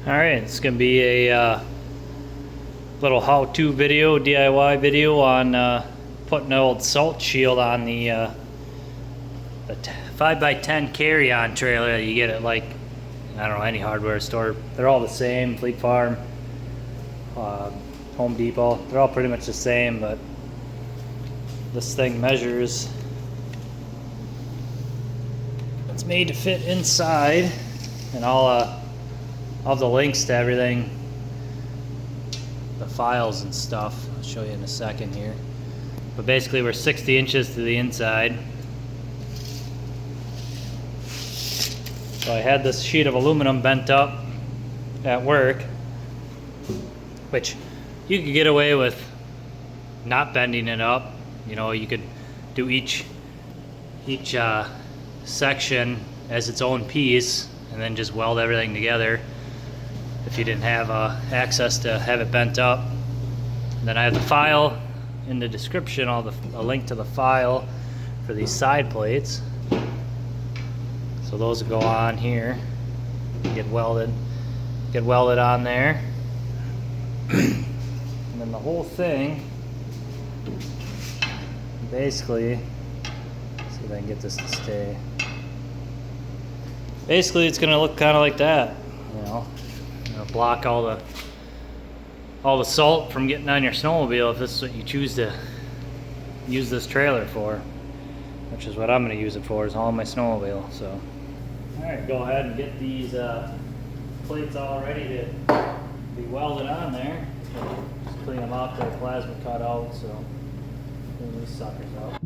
Alright, it's going to be a little how-to video, DIY video on putting an old salt shield on the 5x10 carry-on trailer that you get at, like, I don't know, any hardware store. They're all the same, Fleet Farm, Home Depot. They're all pretty much the same, but this thing measures. It's made to fit inside, and I'll have the links to everything, the files and stuff. I'll show you in a second here. But basically we're 60 inches to the inside. So I had this sheet of aluminum bent up at work, which you could get away with not bending it up. You know, you could do each section as its own piece and then just weld everything together if you didn't have access to have it bent up. And then I have the file in the description, a link to the file for these side plates. So those will go on here, get welded on there. And then the whole thing, basically, let's see if I can get this to stay. Basically, it's gonna look kind of like that, you know. Block all the salt from getting on your snowmobile if this is what you choose to use this trailer for, which is what I'm going to use it for, is all my snowmobile. So, all right, go ahead and get these plates all ready to be welded on there. Just clean them off, their plasma cut out, so clean these suckers out.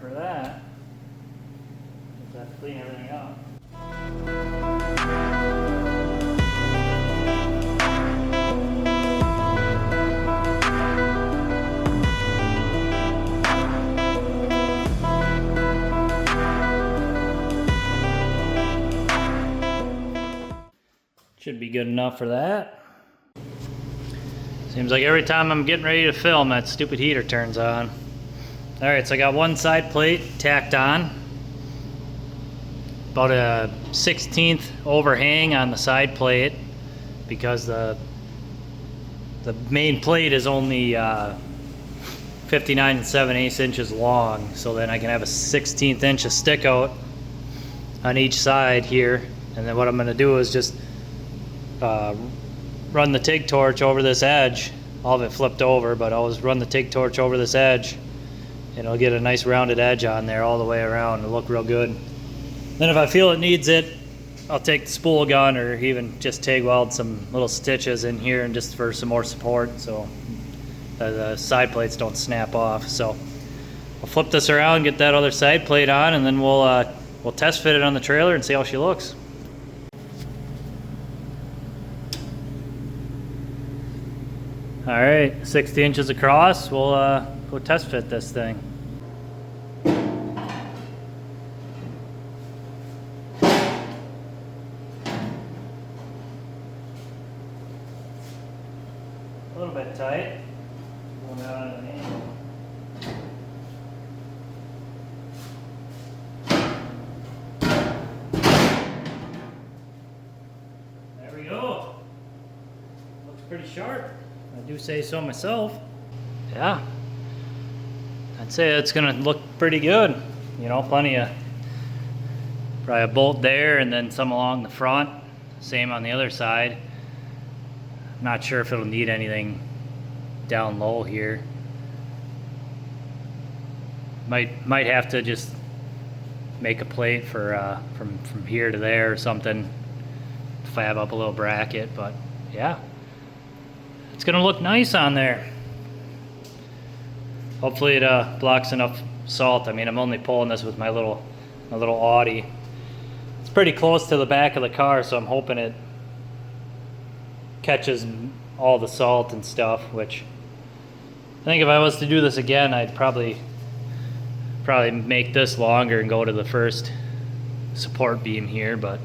For that, just have to clean everything up. Should be good enough for that. Seems like every time I'm getting ready to film, that stupid heater turns on. Alright, so I got one side plate tacked on. About a 1/16 overhang on the side plate because the main plate is only 59 7/8 inches long. So then I can have a 1/16 inch of stick out on each side here. And then what I'm going to do is just run the TIG torch over this edge. All of it flipped over, but I'll just run the TIG torch over this edge. And it'll get a nice rounded edge on there all the way around. It'll look real good. Then if I feel it needs it, I'll take the spool gun or even just TIG weld some little stitches in here and just for some more support so the side plates don't snap off. So I'll flip this around, get that other side plate on, and then we'll test fit it on the trailer and see how she looks. All right, 60 inches across. We'll go test fit this thing. A little bit tight. Going out on the angle. There we go. Looks pretty sharp. I do say so myself. Yeah. I'd say it's gonna look pretty good. You know, plenty of, probably a bolt there and then some along the front. Same on the other side. I'm not sure if it'll need anything down low here. Might have to just make a plate for from here to there or something. Fab up a little bracket, but yeah, it's gonna look nice on there. Hopefully it blocks enough salt. I mean, I'm only pulling this with my little Audi. It's pretty close to the back of the car, so I'm hoping it catches all the salt and stuff, which I think if I was to do this again, I'd probably make this longer and go to the first support beam here, but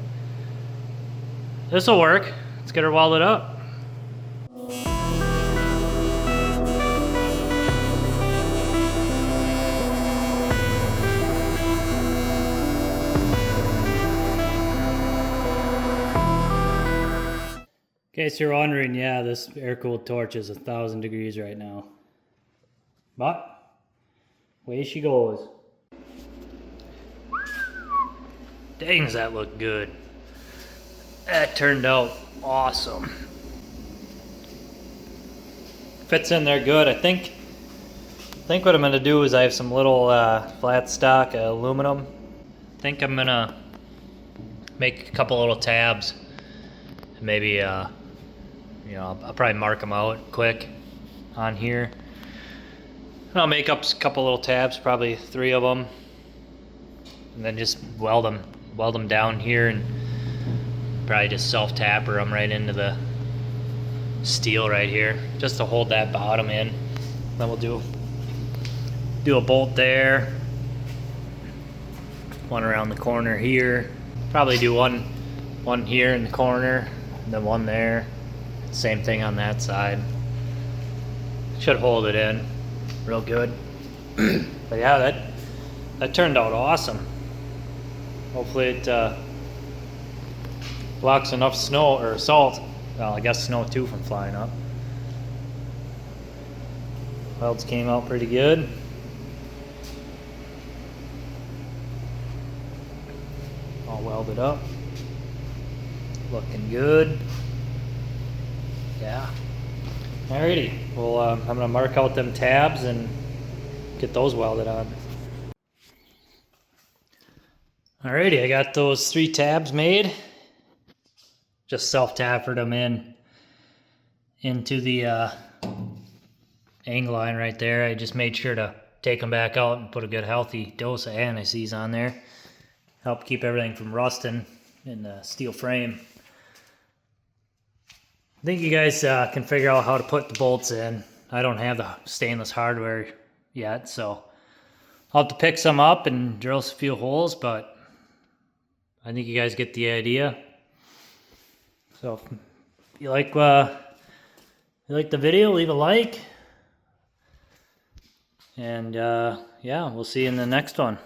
this will work. Let's get her welded up. In case you're wondering, yeah, this air-cooled torch is 1,000 degrees right now. But away she goes. Dang, does that look good. That turned out awesome. Fits in there good. I think what I'm gonna do is I have some little flat stock aluminum. I think I'm gonna make a couple little tabs. Maybe you know, I'll probably mark them out quick on here. And I'll make up a couple little tabs, probably 3 of them, and then just weld them down here, and probably just self-tapper them right into the steel right here, just to hold that bottom in. Then we'll do a bolt there, one around the corner here. Probably do one here in the corner, and then one there. Same thing on that side. Should hold it in real good. But yeah, that turned out awesome. Hopefully it blocks enough snow or salt. Well, I guess snow too from flying up. Welds came out pretty good. All welded up. Looking good. Yeah. Alrighty. Well, I'm gonna mark out them tabs and get those welded on. Alrighty, I got those 3 tabs made. Just self-tappered them into the angle line right there. I just made sure to take them back out and put a good healthy dose of anti-seize on there. Help keep everything from rusting in the steel frame. I think you guys can figure out how to put the bolts in. I don't have the stainless hardware yet, so I'll have to pick some up and drill a few holes, but I think you guys get the idea. So if you like the video, leave a like. And yeah, we'll see you in the next one.